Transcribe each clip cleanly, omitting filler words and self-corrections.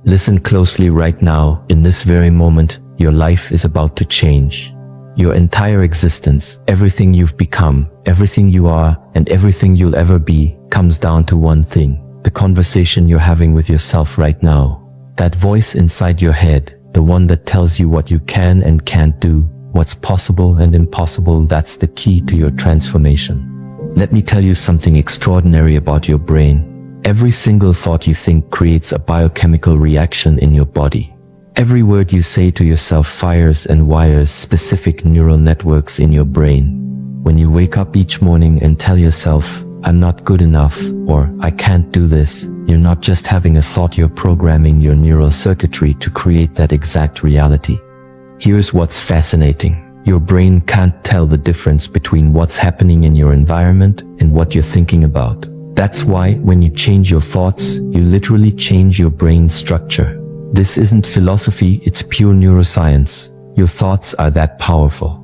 Listen closely right now. In this very moment, your life is about to change. Your entire existence, everything you've become, everything you are, and everything you'll ever be, comes down to one thing: the conversation you're having with yourself right now. That voice inside your head, the one that tells you what you can and can't do, what's possible and impossible, that's the key to your transformation. Let me tell you something extraordinary about your brain. Every single thought you think creates a biochemical reaction in your body. Every word you say to yourself fires and wires specific neural networks in your brain. When you wake up each morning and tell yourself, "I'm not good enough," or "I can't do this," you're not just having a thought, you're programming your neural circuitry to create that exact reality. Here's what's fascinating. Your brain can't tell the difference between what's happening in your environment and what you're thinking about. That's why when you change your thoughts, you literally change your brain structure. This isn't philosophy, it's pure neuroscience. Your thoughts are that powerful.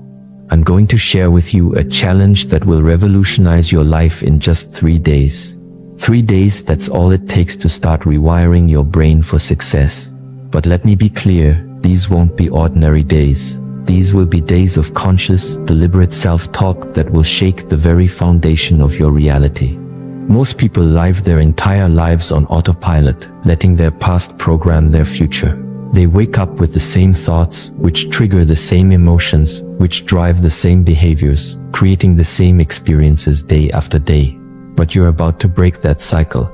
I'm going to share with you a challenge that will revolutionize your life in just 3 days. 3 days, that's all it takes to start rewiring your brain for success. But let me be clear, these won't be ordinary days. These will be days of conscious, deliberate self-talk that will shake the very foundation of your reality. Most people live their entire lives on autopilot, letting their past program their future. They wake up with the same thoughts, which trigger the same emotions, which drive the same behaviors, creating the same experiences day after day. But you're about to break that cycle.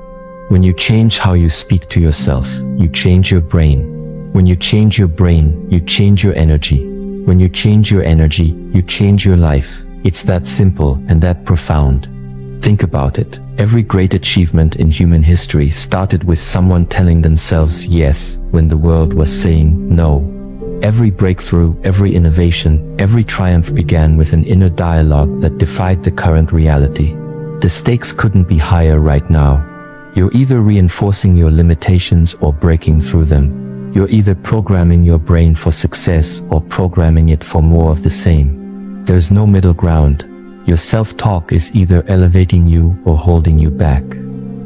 When you change how you speak to yourself, you change your brain. When you change your brain, you change your energy. When you change your energy, you change your life. It's that simple and that profound. Think about it. Every great achievement in human history started with someone telling themselves yes when the world was saying no. Every breakthrough, every innovation, every triumph began with an inner dialogue that defied the current reality. The stakes couldn't be higher right now. You're either reinforcing your limitations or breaking through them. You're either programming your brain for success or programming it for more of the same. There's no middle ground. Your self-talk is either elevating you or holding you back.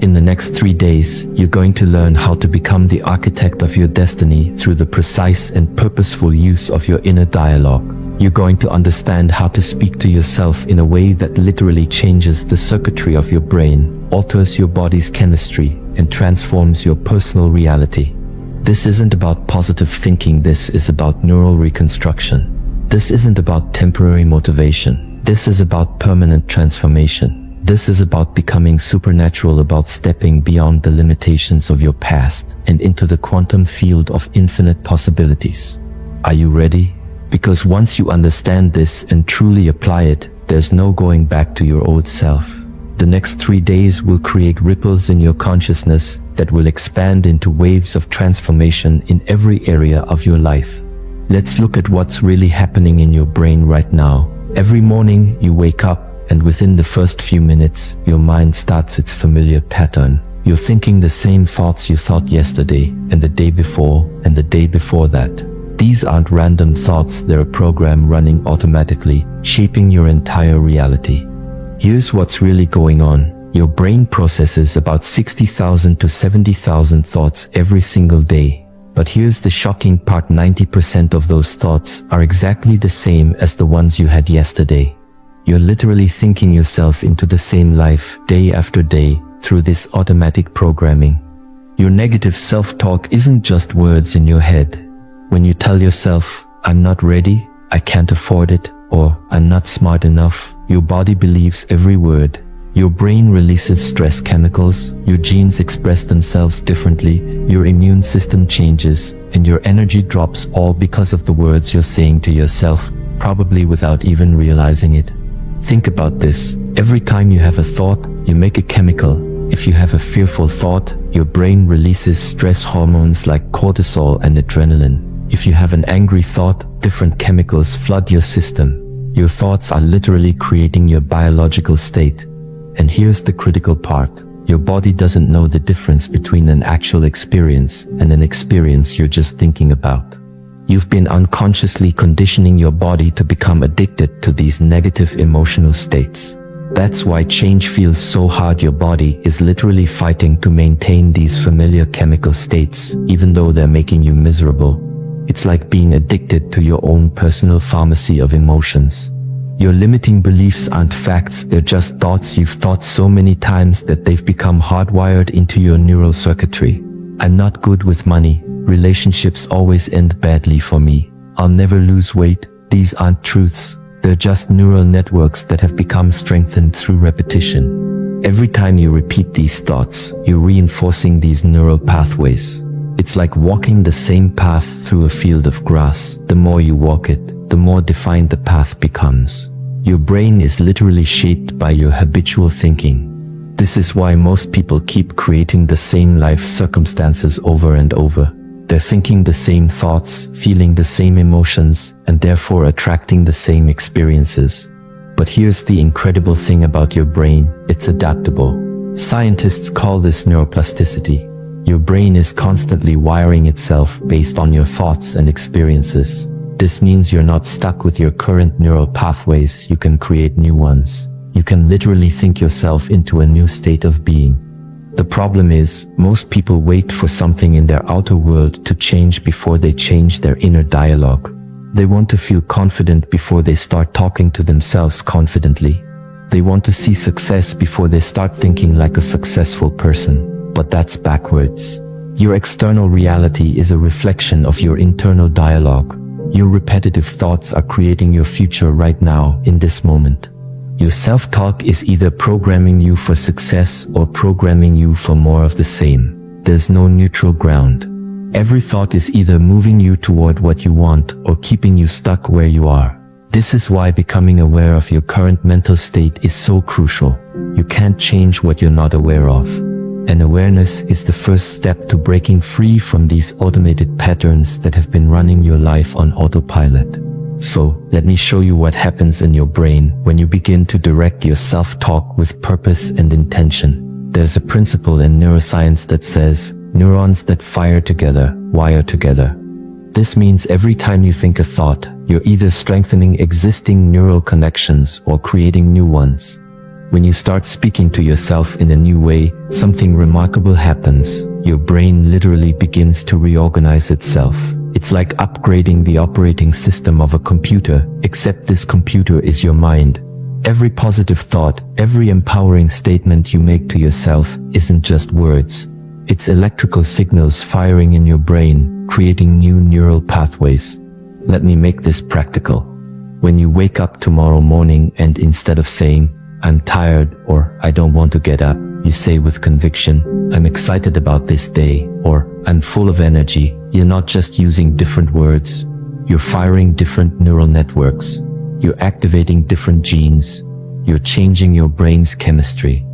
In the next 3 days, you're going to learn how to become the architect of your destiny through the precise and purposeful use of your inner dialogue. You're going to understand how to speak to yourself in a way that literally changes the circuitry of your brain, alters your body's chemistry, and transforms your personal reality. This isn't about positive thinking, this is about neural reconstruction. This isn't about temporary motivation. This is about permanent transformation. This is about becoming supernatural, about stepping beyond the limitations of your past and into the quantum field of infinite possibilities. Are you ready? Because once you understand this and truly apply it, there's no going back to your old self. The next 3 days will create ripples in your consciousness that will expand into waves of transformation in every area of your life. Let's look at what's really happening in your brain right now. Every morning you wake up, and within the first few minutes, your mind starts its familiar pattern. You're thinking the same thoughts you thought yesterday, and the day before, and the day before that. These aren't random thoughts, they're a program running automatically, shaping your entire reality. Here's what's really going on. Your brain processes about 60,000 to 70,000 thoughts every single day. But here's the shocking part, 90% of those thoughts are exactly the same as the ones you had yesterday. You're literally thinking yourself into the same life day after day through this automatic programming. Your negative self-talk isn't just words in your head. When you tell yourself, "I'm not ready, I can't afford it," or "I'm not smart enough," your body believes every word. Your brain releases stress chemicals, your genes express themselves differently, your immune system changes, and your energy drops, all because of the words you're saying to yourself, probably without even realizing it. Think about this. Every time you have a thought, you make a chemical. If you have a fearful thought, your brain releases stress hormones like cortisol and adrenaline. If you have an angry thought, different chemicals flood your system. Your thoughts are literally creating your biological state. And here's the critical part. Your body doesn't know the difference between an actual experience and an experience you're just thinking about. You've been unconsciously conditioning your body to become addicted to these negative emotional states. That's why change feels so hard. Your body is literally fighting to maintain these familiar chemical states, even though they're making you miserable. It's like being addicted to your own personal pharmacy of emotions. Your limiting beliefs aren't facts, they're just thoughts you've thought so many times that they've become hardwired into your neural circuitry. I'm not good with money. Relationships always end badly for me. I'll never lose weight. These aren't truths. They're just neural networks that have become strengthened through repetition. Every time you repeat these thoughts, you're reinforcing these neural pathways. It's like walking the same path through a field of grass. The more you walk it, the more defined the path becomes. Your brain is literally shaped by your habitual thinking. This is why most people keep creating the same life circumstances over and over. They're thinking the same thoughts, feeling the same emotions, and therefore attracting the same experiences. But here's the incredible thing about your brain, it's adaptable. Scientists call this neuroplasticity. Your brain is constantly wiring itself based on your thoughts and experiences. This means you're not stuck with your current neural pathways, you can create new ones. You can literally think yourself into a new state of being. The problem is, most people wait for something in their outer world to change before they change their inner dialogue. They want to feel confident before they start talking to themselves confidently. They want to see success before they start thinking like a successful person. But that's backwards. Your external reality is a reflection of your internal dialogue. Your repetitive thoughts are creating your future right now, in this moment. Your self-talk is either programming you for success or programming you for more of the same. There's no neutral ground. Every thought is either moving you toward what you want or keeping you stuck where you are. This is why becoming aware of your current mental state is so crucial. You can't change what you're not aware of. And awareness is the first step to breaking free from these automated patterns that have been running your life on autopilot. So, let me show you what happens in your brain when you begin to direct your self-talk with purpose and intention. There's a principle in neuroscience that says, neurons that fire together, wire together. This means every time you think a thought, you're either strengthening existing neural connections or creating new ones. When you start speaking to yourself in a new way, something remarkable happens. Your brain literally begins to reorganize itself. It's like upgrading the operating system of a computer, except this computer is your mind. Every positive thought, every empowering statement you make to yourself isn't just words. It's electrical signals firing in your brain, creating new neural pathways. Let me make this practical. When you wake up tomorrow morning and instead of saying, "I'm tired" or "I don't want to get up," you say with conviction, "I'm excited about this day," or "I'm full of energy." You're not just using different words. You're firing different neural networks. You're activating different genes. You're changing your brain's chemistry.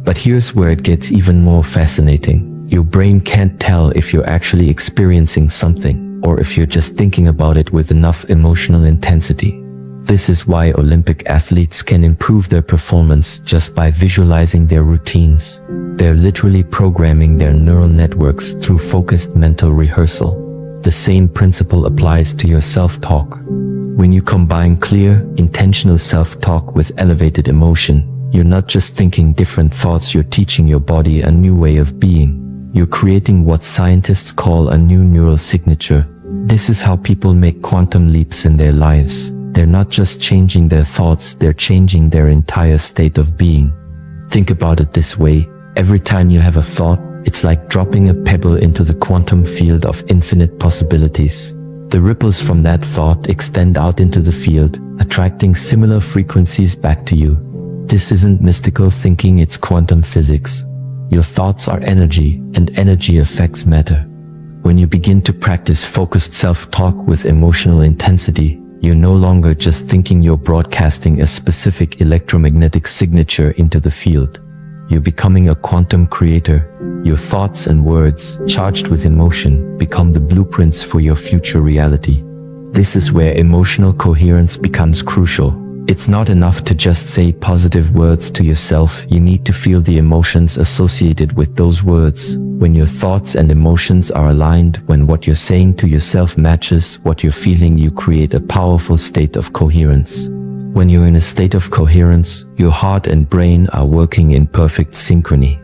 But here's where it gets even more fascinating. Your brain can't tell if you're actually experiencing something, or if you're just thinking about it with enough emotional intensity. This is why Olympic athletes can improve their performance just by visualizing their routines. They're literally programming their neural networks through focused mental rehearsal. The same principle applies to your self-talk. When you combine clear, intentional self-talk with elevated emotion, you're not just thinking different thoughts, you're teaching your body a new way of being. You're creating what scientists call a new neural signature. This is how people make quantum leaps in their lives. They're not just changing their thoughts, they're changing their entire state of being. Think about it this way. Every time you have a thought, it's like dropping a pebble into the quantum field of infinite possibilities. The ripples from that thought extend out into the field, attracting similar frequencies back to you. This isn't mystical thinking, it's quantum physics. Your thoughts are energy, and energy affects matter. When you begin to practice focused self-talk with emotional intensity, you're no longer just thinking, you're broadcasting a specific electromagnetic signature into the field. You're becoming a quantum creator. Your thoughts and words, charged with emotion, become the blueprints for your future reality. This is where emotional coherence becomes crucial. It's not enough to just say positive words to yourself, you need to feel the emotions associated with those words. When your thoughts and emotions are aligned, when what you're saying to yourself matches what you're feeling, you create a powerful state of coherence. When you're in a state of coherence, your heart and brain are working in perfect synchrony.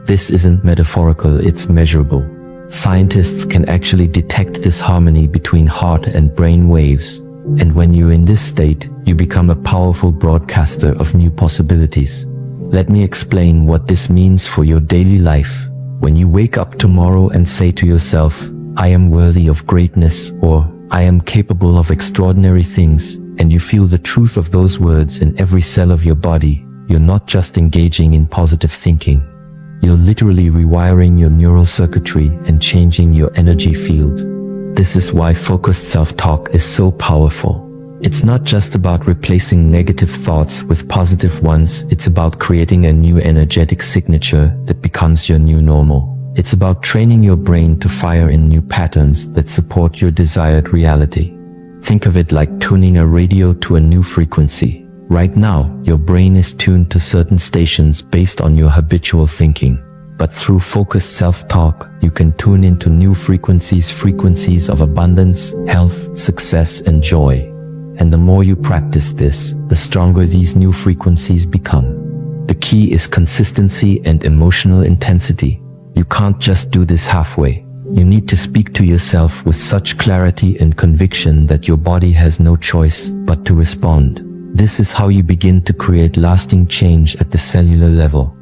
This isn't metaphorical, it's measurable. Scientists can actually detect this harmony between heart and brain waves. And when you're in this state, you become a powerful broadcaster of new possibilities. Let me explain what this means for your daily life. When you wake up tomorrow and say to yourself, I am worthy of greatness, or I am capable of extraordinary things, and you feel the truth of those words in every cell of your body, you're not just engaging in positive thinking. You're literally rewiring your neural circuitry and changing your energy field. This is why focused self-talk is so powerful. It's not just about replacing negative thoughts with positive ones, it's about creating a new energetic signature that becomes your new normal. It's about training your brain to fire in new patterns that support your desired reality. Think of it like tuning a radio to a new frequency. Right now, your brain is tuned to certain stations based on your habitual thinking. But through focused self-talk, you can tune into new frequencies of abundance, health, success, and joy. And the more you practice this, the stronger these new frequencies become. The key is consistency and emotional intensity. You can't just do this halfway. You need to speak to yourself with such clarity and conviction that your body has no choice but to respond. This is how you begin to create lasting change at the cellular level.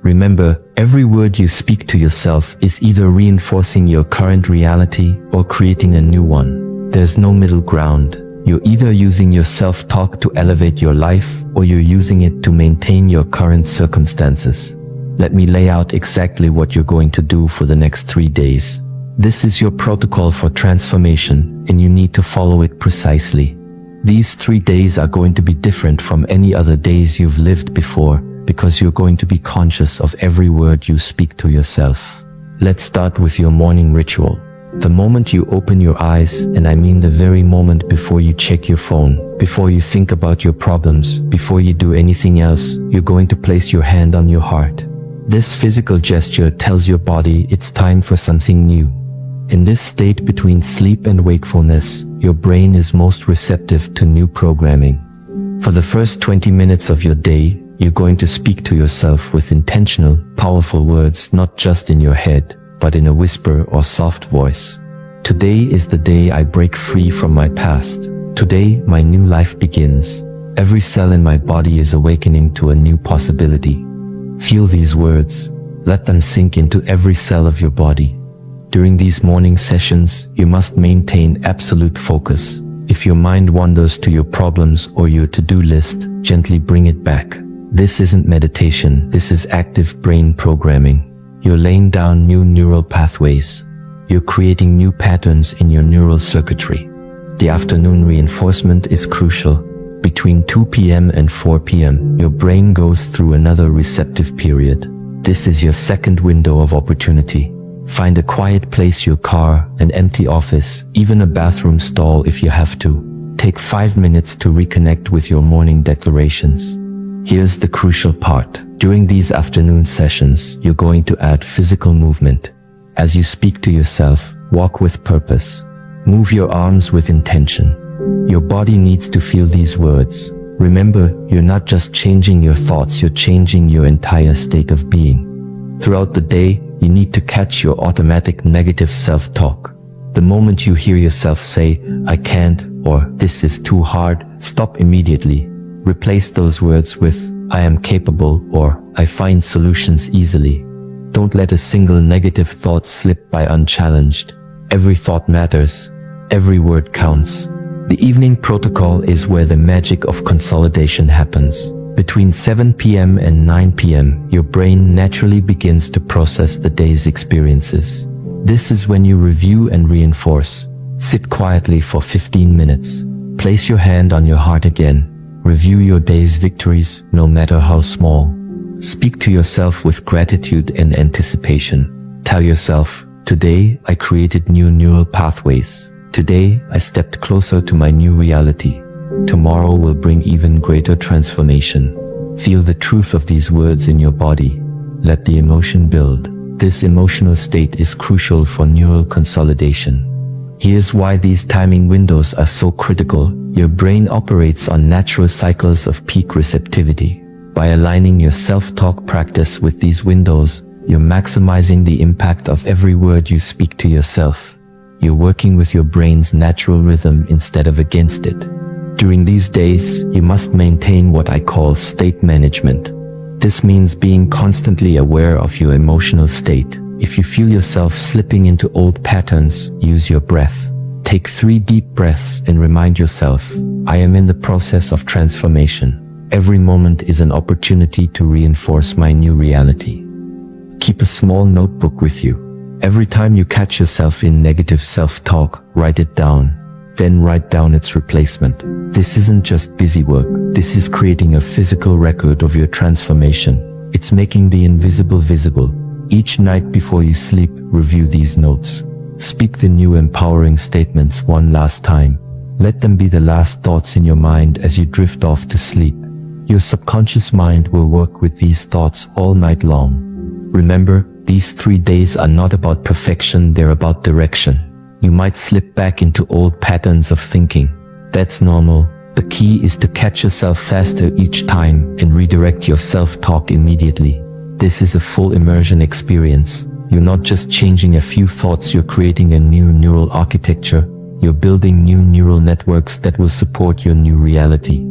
Remember, every word you speak to yourself is either reinforcing your current reality or creating a new one. There's no middle ground. You're either using your self-talk to elevate your life, or you're using it to maintain your current circumstances. Let me lay out exactly what you're going to do for the next 3 days. This is your protocol for transformation, and you need to follow it precisely. These 3 days are going to be different from any other days you've lived before, because you're going to be conscious of every word you speak to yourself. Let's start with your morning ritual. The moment you open your eyes, and I mean the very moment before you check your phone, before you think about your problems, before you do anything else, you're going to place your hand on your heart. This physical gesture tells your body it's time for something new. In this state between sleep and wakefulness, your brain is most receptive to new programming. For the first 20 minutes of your day, you're going to speak to yourself with intentional, powerful words, not just in your head, but in a whisper or soft voice. Today is the day I break free from my past. Today, my new life begins. Every cell in my body is awakening to a new possibility. Feel these words. Let them sink into every cell of your body. During these morning sessions, you must maintain absolute focus. If your mind wanders to your problems or your to-do list, gently bring it back. This isn't meditation, this is active brain programming. You're laying down new neural pathways. You're creating new patterns in your neural circuitry. The afternoon reinforcement is crucial. Between 2 p.m. and 4 p.m., your brain goes through another receptive period. This is your second window of opportunity. Find a quiet place, your car, an empty office, even a bathroom stall if you have to. Take 5 minutes to reconnect with your morning declarations. Here's the crucial part. During these afternoon sessions, you're going to add physical movement. As you speak to yourself, walk with purpose. Move your arms with intention. Your body needs to feel these words. Remember, you're not just changing your thoughts, you're changing your entire state of being. Throughout the day, you need to catch your automatic negative self-talk. The moment you hear yourself say, I can't, or this is too hard, stop immediately. Replace those words with, I am capable, or I find solutions easily. Don't let a single negative thought slip by unchallenged. Every thought matters. Every word counts. The evening protocol is where the magic of consolidation happens. Between 7 p.m. and 9 p.m., your brain naturally begins to process the day's experiences. This is when you review and reinforce. Sit quietly for 15 minutes. Place your hand on your heart again. Review your day's victories, no matter how small. Speak to yourself with gratitude and anticipation. Tell yourself, today I created new neural pathways. Today I stepped closer to my new reality. Tomorrow will bring even greater transformation. Feel the truth of these words in your body. Let the emotion build. This emotional state is crucial for neural consolidation. Here's why these timing windows are so critical. Your brain operates on natural cycles of peak receptivity. By aligning your self-talk practice with these windows, you're maximizing the impact of every word you speak to yourself. You're working with your brain's natural rhythm instead of against it. During these days, you must maintain what I call state management. This means being constantly aware of your emotional state. If you feel yourself slipping into old patterns, use your breath. Take 3 deep breaths and remind yourself, I am in the process of transformation. Every moment is an opportunity to reinforce my new reality. Keep a small notebook with you. Every time you catch yourself in negative self-talk, write it down. Then write down its replacement. This isn't just busy work. This is creating a physical record of your transformation. It's making the invisible visible. Each night before you sleep, review these notes. Speak the new empowering statements one last time. Let them be the last thoughts in your mind as you drift off to sleep. Your subconscious mind will work with these thoughts all night long. Remember, these 3 days are not about perfection, they're about direction. You might slip back into old patterns of thinking. That's normal. The key is to catch yourself faster each time and redirect your self-talk immediately. This is a full immersion experience. You're not just changing a few thoughts, you're creating a new neural architecture. You're building new neural networks that will support your new reality.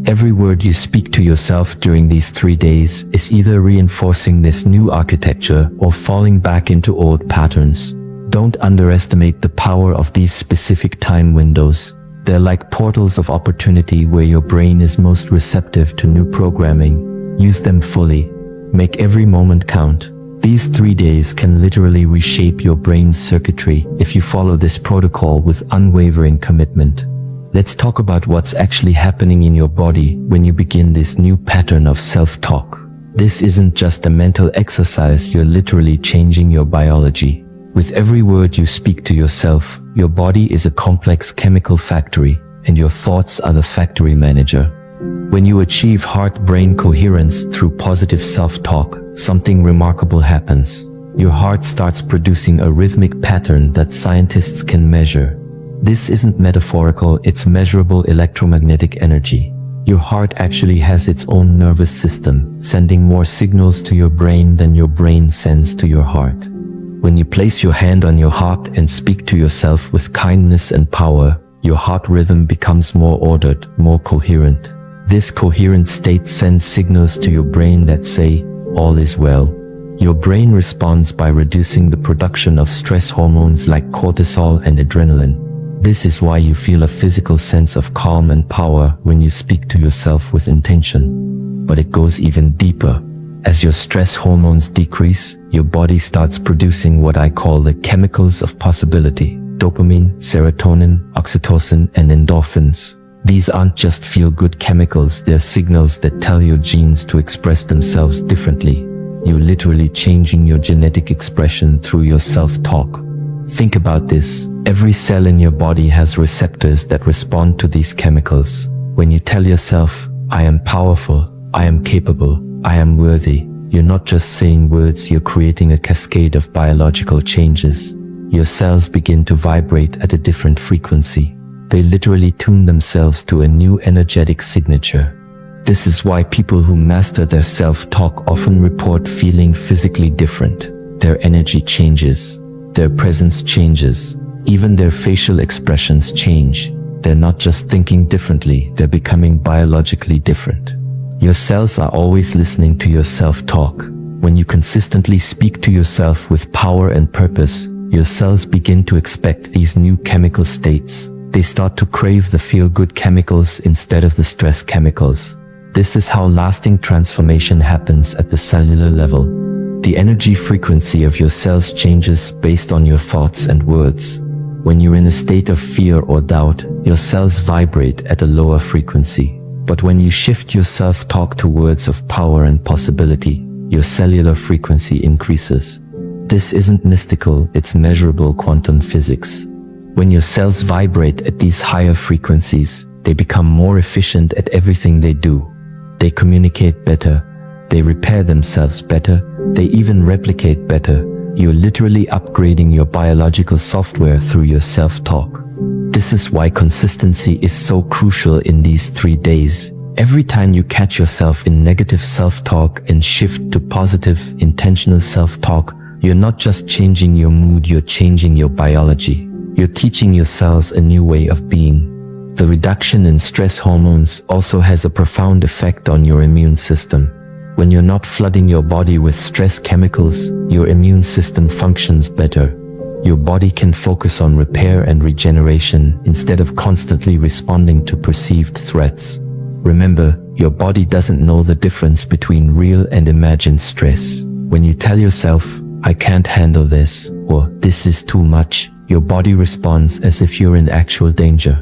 Every word you speak to yourself during these 3 days is either reinforcing this new architecture or falling back into old patterns. Don't underestimate the power of these specific time windows. They're like portals of opportunity where your brain is most receptive to new programming. Use them fully. Make every moment count. These 3 days can literally reshape your brain's circuitry if you follow this protocol with unwavering commitment. Let's talk about what's actually happening in your body when you begin this new pattern of self-talk. This isn't just a mental exercise, you're literally changing your biology. With every word you speak to yourself, your body is a complex chemical factory, and your thoughts are the factory manager. When you achieve heart-brain coherence through positive self-talk, something remarkable happens. Your heart starts producing a rhythmic pattern that scientists can measure. This isn't metaphorical, it's measurable electromagnetic energy. Your heart actually has its own nervous system, sending more signals to your brain than your brain sends to your heart. When you place your hand on your heart and speak to yourself with kindness and power, your heart rhythm becomes more ordered, more coherent. This coherent state sends signals to your brain that say, all is well. Your brain responds by reducing the production of stress hormones like cortisol and adrenaline. This is why you feel a physical sense of calm and power when you speak to yourself with intention. But it goes even deeper. As your stress hormones decrease, your body starts producing what I call the chemicals of possibility: dopamine, serotonin, oxytocin, and endorphins. These aren't just feel-good chemicals, they're signals that tell your genes to express themselves differently. You're literally changing your genetic expression through your self-talk. Think about this. Every cell in your body has receptors that respond to these chemicals. When you tell yourself, I am powerful, I am capable, I am worthy, you're not just saying words, you're creating a cascade of biological changes. Your cells begin to vibrate at a different frequency. They literally tune themselves to a new energetic signature. This is why people who master their self-talk often report feeling physically different. Their energy changes. Their presence changes. Even their facial expressions change. They're not just thinking differently, they're becoming biologically different. Your cells are always listening to your self-talk. When you consistently speak to yourself with power and purpose, your cells begin to expect these new chemical states. They start to crave the feel-good chemicals instead of the stress chemicals. This is how lasting transformation happens at the cellular level. The energy frequency of your cells changes based on your thoughts and words. When you're in a state of fear or doubt, your cells vibrate at a lower frequency. But when you shift your self-talk to words of power and possibility, your cellular frequency increases. This isn't mystical, it's measurable quantum physics. When your cells vibrate at these higher frequencies, they become more efficient at everything they do. They communicate better, they repair themselves better, they even replicate better. You're literally upgrading your biological software through your self-talk. This is why consistency is so crucial in these 3 days. Every time you catch yourself in negative self-talk and shift to positive, intentional self-talk, you're not just changing your mood, you're changing your biology. You're teaching your cells a new way of being. The reduction in stress hormones also has a profound effect on your immune system. When you're not flooding your body with stress chemicals, your immune system functions better. Your body can focus on repair and regeneration instead of constantly responding to perceived threats. Remember, your body doesn't know the difference between real and imagined stress. When you tell yourself, "I can't handle this," or "this is too much," your body responds as if you're in actual danger.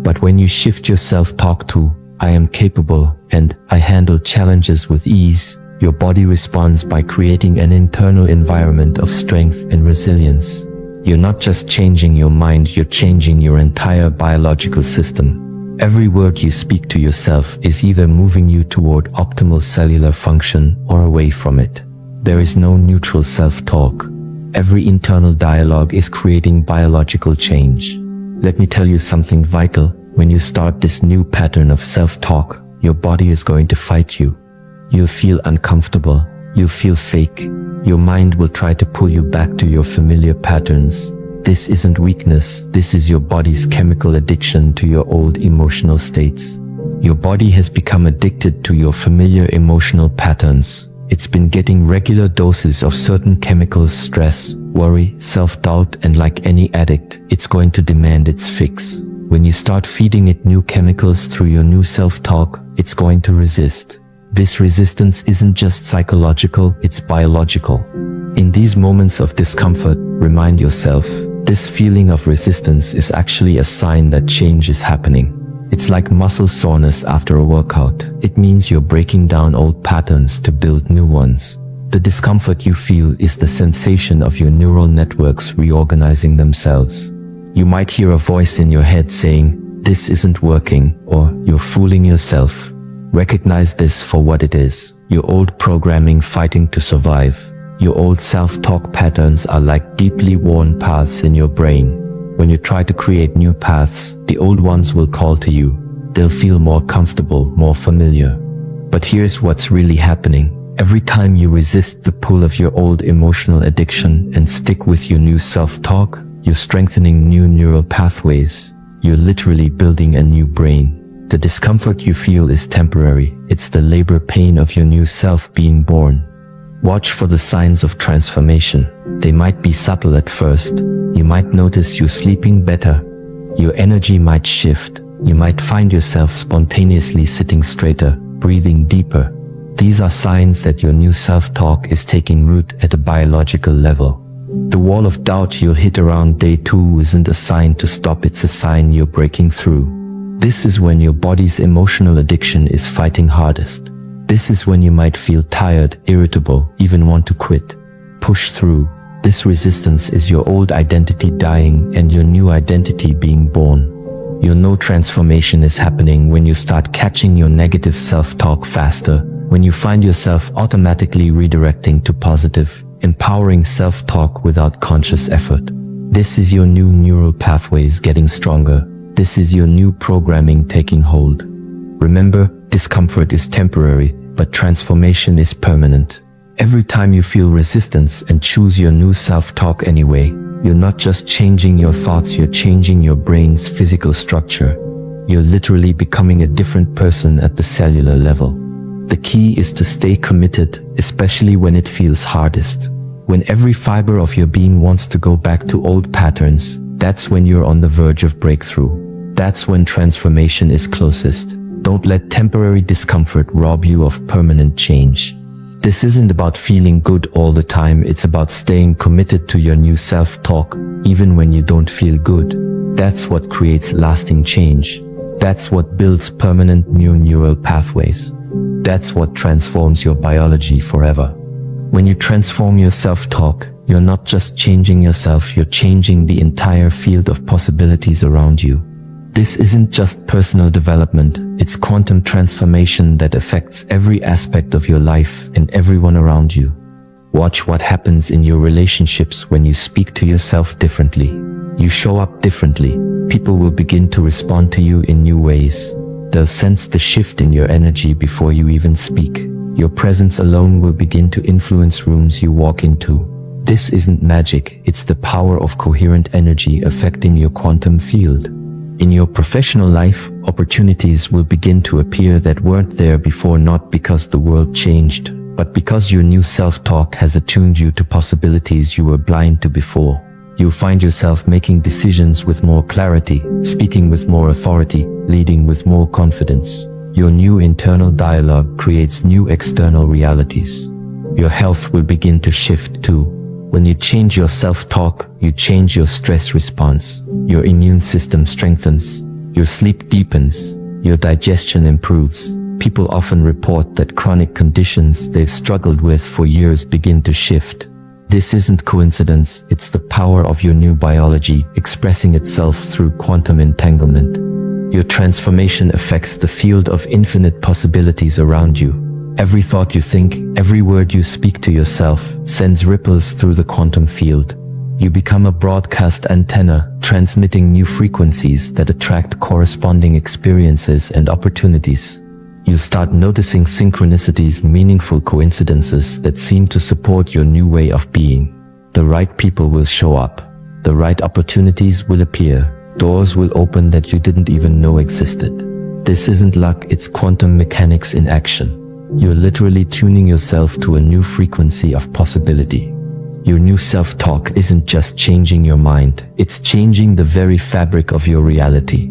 But when you shift your self-talk to, "I am capable," and "I handle challenges with ease," your body responds by creating an internal environment of strength and resilience. You're not just changing your mind, you're changing your entire biological system. Every word you speak to yourself is either moving you toward optimal cellular function or away from it. There is no neutral self-talk. Every internal dialogue is creating biological change. Let me tell you something vital. When you start this new pattern of self-talk, your body is going to fight you. You'll feel uncomfortable. You'll feel fake. Your mind will try to pull you back to your familiar patterns. This isn't weakness. This is your body's chemical addiction to your old emotional states. Your body has become addicted to your familiar emotional patterns. It's been getting regular doses of certain chemicals: stress, worry, self-doubt, and like any addict, it's going to demand its fix. When you start feeding it new chemicals through your new self-talk, it's going to resist. This resistance isn't just psychological, it's biological. In these moments of discomfort, remind yourself, this feeling of resistance is actually a sign that change is happening. It's like muscle soreness after a workout. It means you're breaking down old patterns to build new ones. The discomfort you feel is the sensation of your neural networks reorganizing themselves. You might hear a voice in your head saying, "This isn't working," or "You're fooling yourself." Recognize this for what it is: your old programming fighting to survive. Your old self-talk patterns are like deeply worn paths in your brain. When you try to create new paths, the old ones will call to you. They'll feel more comfortable, more familiar. But here's what's really happening. Every time you resist the pull of your old emotional addiction and stick with your new self-talk, you're strengthening new neural pathways. You're literally building a new brain. The discomfort you feel is temporary. It's the labor pain of your new self being born. Watch for the signs of transformation. They might be subtle at first. You might notice you're sleeping better. Your energy might shift. You might find yourself spontaneously sitting straighter, breathing deeper. These are signs that your new self-talk is taking root at a biological level. The wall of doubt you'll hit around day 2 isn't a sign to stop, it's a sign you're breaking through. This is when your body's emotional addiction is fighting hardest. This is when you might feel tired, irritable, even want to quit. Push through. This resistance is your old identity dying and your new identity being born. You'll know transformation is happening when you start catching your negative self-talk faster, when you find yourself automatically redirecting to positive, empowering self-talk without conscious effort. This is your new neural pathways getting stronger. This is your new programming taking hold. Remember, discomfort is temporary, but transformation is permanent. Every time you feel resistance and choose your new self-talk anyway, you're not just changing your thoughts, you're changing your brain's physical structure. You're literally becoming a different person at the cellular level. The key is to stay committed, especially when it feels hardest. When every fiber of your being wants to go back to old patterns, that's when you're on the verge of breakthrough. That's when transformation is closest. Don't let temporary discomfort rob you of permanent change. This isn't about feeling good all the time, it's about staying committed to your new self-talk, even when you don't feel good. That's what creates lasting change. That's what builds permanent new neural pathways. That's what transforms your biology forever. When you transform your self-talk, you're not just changing yourself, you're changing the entire field of possibilities around you. This isn't just personal development, it's quantum transformation that affects every aspect of your life and everyone around you. Watch what happens in your relationships when you speak to yourself differently. You show up differently. People will begin to respond to you in new ways. They'll sense the shift in your energy before you even speak. Your presence alone will begin to influence rooms you walk into. This isn't magic, it's the power of coherent energy affecting your quantum field. In your professional life, opportunities will begin to appear that weren't there before, not because the world changed, but because your new self-talk has attuned you to possibilities you were blind to before. You'll find yourself making decisions with more clarity, speaking with more authority, leading with more confidence. Your new internal dialogue creates new external realities. Your health will begin to shift too. When you change your self-talk, you change your stress response. Your immune system strengthens. Your sleep deepens. Your digestion improves. People often report that chronic conditions they've struggled with for years begin to shift. This isn't coincidence, it's the power of your new biology expressing itself through quantum entanglement. Your transformation affects the field of infinite possibilities around you. Every thought you think, every word you speak to yourself, sends ripples through the quantum field. You become a broadcast antenna, transmitting new frequencies that attract corresponding experiences and opportunities. You start noticing synchronicities, meaningful coincidences that seem to support your new way of being. The right people will show up. The right opportunities will appear. Doors will open that you didn't even know existed. This isn't luck, it's quantum mechanics in action. You're literally tuning yourself to a new frequency of possibility. Your new self-talk isn't just changing your mind, it's changing the very fabric of your reality.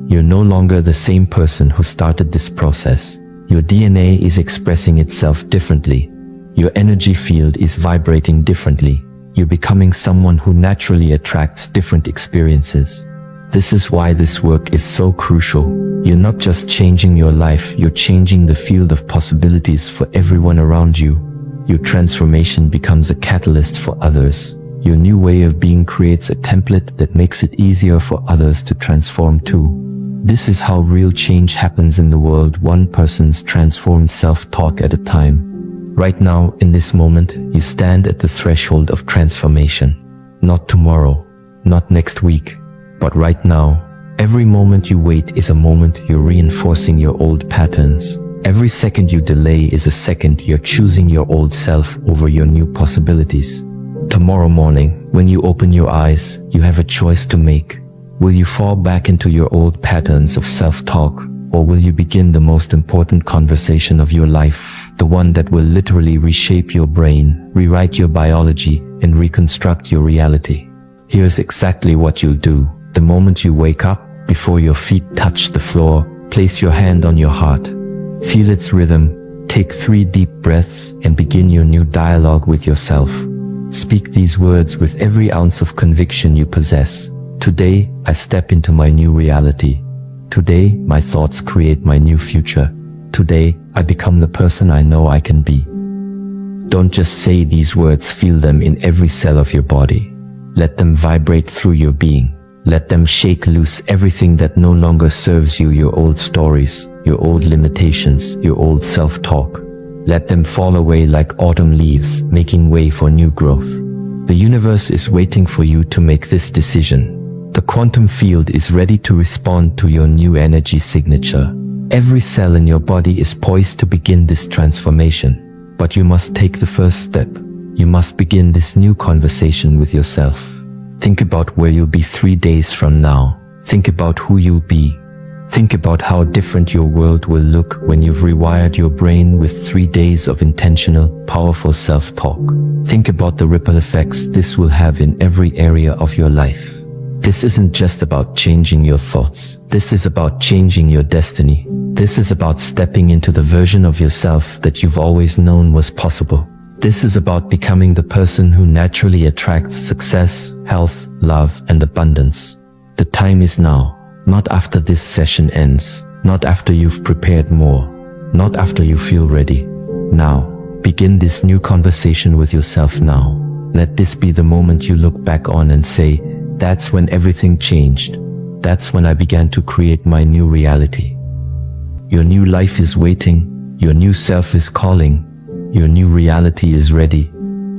You're no longer the same person who started this process. Your DNA is expressing itself differently. Your energy field is vibrating differently. You're becoming someone who naturally attracts different experiences. This is why this work is so crucial. You're not just changing your life, you're changing the field of possibilities for everyone around you. Your transformation becomes a catalyst for others. Your new way of being creates a template that makes it easier for others to transform too. This is how real change happens in the world, one person's transformed self-talk at a time. Right now, in this moment, you stand at the threshold of transformation. Not tomorrow, not next week, but right now. Every moment you wait is a moment you're reinforcing your old patterns. Every second you delay is a second you're choosing your old self over your new possibilities. Tomorrow morning, when you open your eyes, you have a choice to make. Will you fall back into your old patterns of self-talk, or will you begin the most important conversation of your life, the one that will literally reshape your brain, rewrite your biology, and reconstruct your reality? Here's exactly what you'll do. The moment you wake up, before your feet touch the floor, place your hand on your heart. Feel its rhythm, take 3 deep breaths, and begin your new dialogue with yourself. Speak these words with every ounce of conviction you possess. Today, I step into my new reality. Today, my thoughts create my new future. Today, I become the person I know I can be. Don't just say these words, feel them in every cell of your body. Let them vibrate through your being. Let them shake loose everything that no longer serves you, your old stories, your old limitations, your old self-talk. Let them fall away like autumn leaves, making way for new growth. The universe is waiting for you to make this decision. The quantum field is ready to respond to your new energy signature. Every cell in your body is poised to begin this transformation. But you must take the first step. You must begin this new conversation with yourself. Think about where you'll be 3 days from now. Think about who you'll be. Think about how different your world will look when you've rewired your brain with 3 days of intentional, powerful self-talk. Think about the ripple effects this will have in every area of your life. This isn't just about changing your thoughts. This is about changing your destiny. This is about stepping into the version of yourself that you've always known was possible. This is about becoming the person who naturally attracts success, health, love, and abundance. The time is now. Not after this session ends. Not after you've prepared more. Not after you feel ready. Now. Begin this new conversation with yourself now. Let this be the moment you look back on and say, that's when everything changed. That's when I began to create my new reality. Your new life is waiting. Your new self is calling. Your new reality is ready.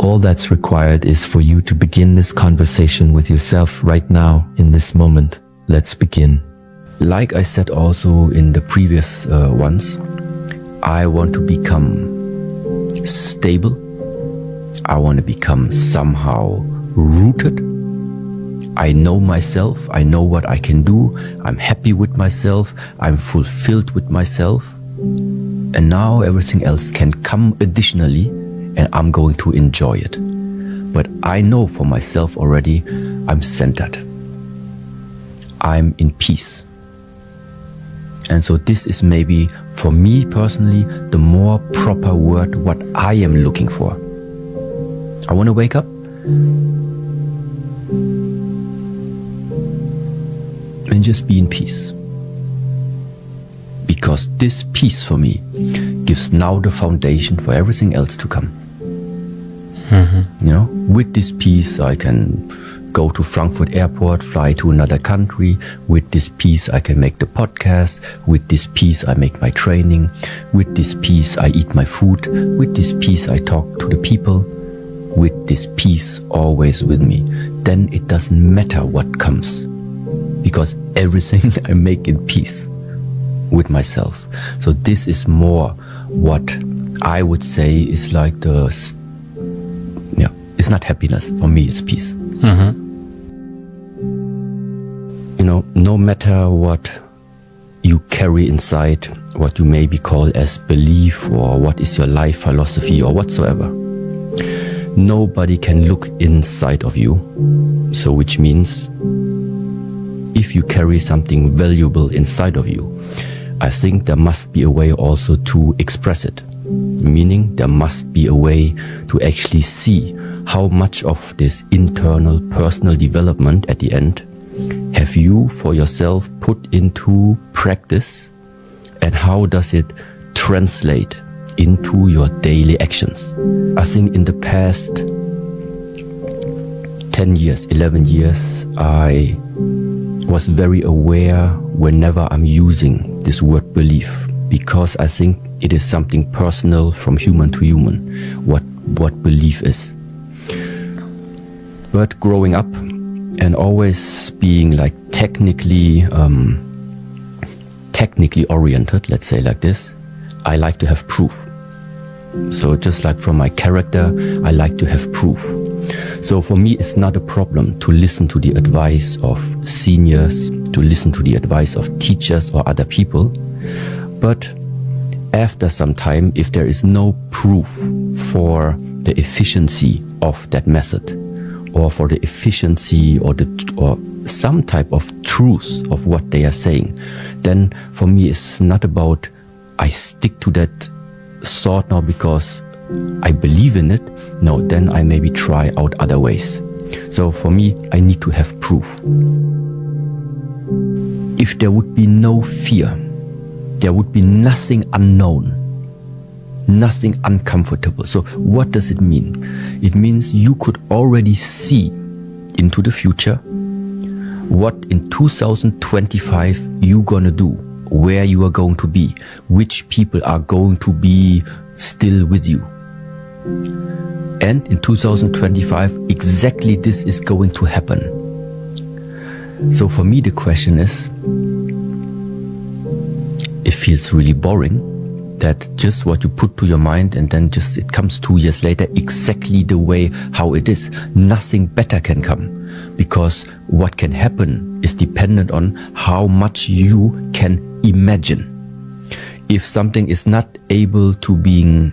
All that's required is for you to begin this conversation with yourself right now, in this moment. Let's begin. Like I said also in the previous ones, I want to become stable. I want to become somehow rooted. I know myself. I know what I can do. I'm happy with myself. I'm fulfilled with myself. And now everything else can come additionally, and I'm going to enjoy it. But I know for myself already, I'm centered. I'm in peace. And so this is maybe, for me personally, the more proper word what I am looking for. I want to wake up and just be in peace. Because this peace for me gives now the foundation for everything else to come. Mm-hmm. You know, with this peace I can go to Frankfurt Airport, fly to another country. With this peace I can make the podcast. With this peace I make my training. With this peace I eat my food. With this peace I talk to the people. With this peace always with me. Then it doesn't matter what comes, because everything I make in peace with myself. So this is more what I would say is like it's not happiness. For me, it's peace. Mm-hmm. You know, no matter what you carry inside, what you maybe call as belief, or what is your life philosophy or whatsoever, nobody can look inside of you. So which means if you carry something valuable inside of you, I think there must be a way also to express it. Meaning there must be a way to actually see how much of this internal personal development at the end have you for yourself put into practice, and how does it translate into your daily actions. I think in the past 10 years, 11 years, I was very aware whenever I'm using this word belief, because I think it is something personal from human to human, what belief is. But growing up and always being like technically oriented, let's say like this, I like to have proof. So just like from my character, I like to have proof. So for me, it's not a problem to listen to the advice of seniors, to listen to the advice of teachers or other people. But after some time, if there is no proof for the efficiency of that method, or for the efficiency or some type of truth of what they are saying, then for me it's not about I stick to that thought now because I believe in it. No, then I maybe try out other ways. So for me, I need to have proof. If there would be no fear, there would be nothing unknown, nothing uncomfortable. So what does it mean? It means you could already see into the future what in 2025 you're gonna do, where you are going to be, which people are going to be still with you. And in 2025, exactly this is going to happen. So for me, the question is, it feels really boring that just what you put to your mind and then just it comes 2 years later exactly the way how it is. Nothing better can come, because what can happen is dependent on how much you can imagine. If something is not able to being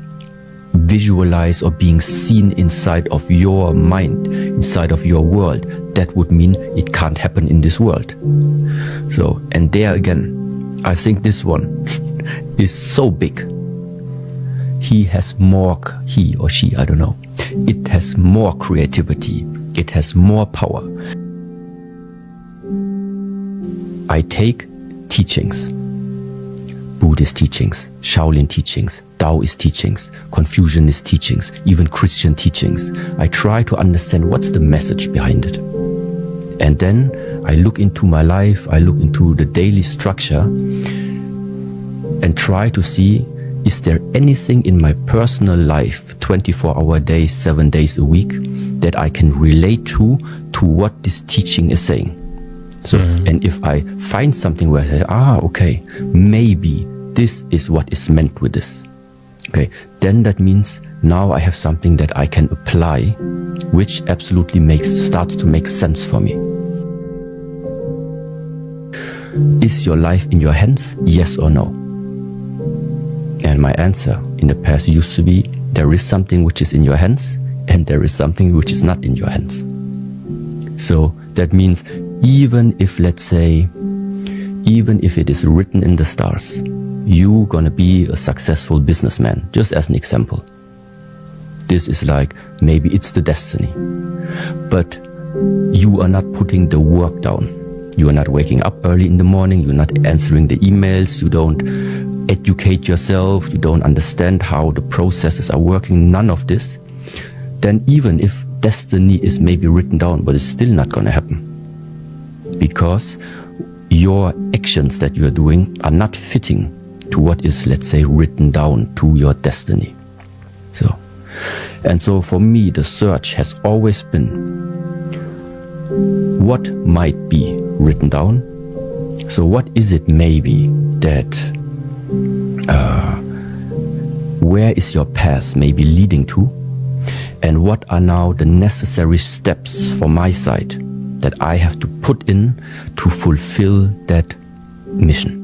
visualized or being seen inside of your mind, inside of your world, that would mean it can't happen in this world. So, and there again, I think this one is so big. He or she, I don't know. It has more creativity. It has more power. I take teachings, Buddhist teachings, Shaolin teachings, Taoist teachings, Confucianist teachings, even Christian teachings. I try to understand what's the message behind it. And then I look into my life, I look into the daily structure and try to see, is there anything in my personal life, 24-hour days, 7 days a week, that I can relate to what this teaching is saying? So, and if I find something where I say, okay, maybe this is what is meant with this. Okay, then that means now I have something that I can apply, which absolutely starts to make sense for me. Is your life in your hands? Yes or no? And my answer in the past used to be, there is something which is in your hands, and there is something which is not in your hands. So that means even if, let's say, even if it is written in the stars, you're gonna be a successful businessman, just as an example. This is like, maybe it's the destiny. But you are not putting the work down. You are not waking up early in the morning, you're not answering the emails, you don't educate yourself, you don't understand how the processes are working, none of this. Then even if destiny is maybe written down, but it's still not gonna happen. Because your actions that you are doing are not fitting to what is, let's say, written down to your destiny. So for me, the search has always been what might be written down. So what is it maybe that, where is your path maybe leading to? And what are now the necessary steps for my side that I have to put in to fulfill that mission?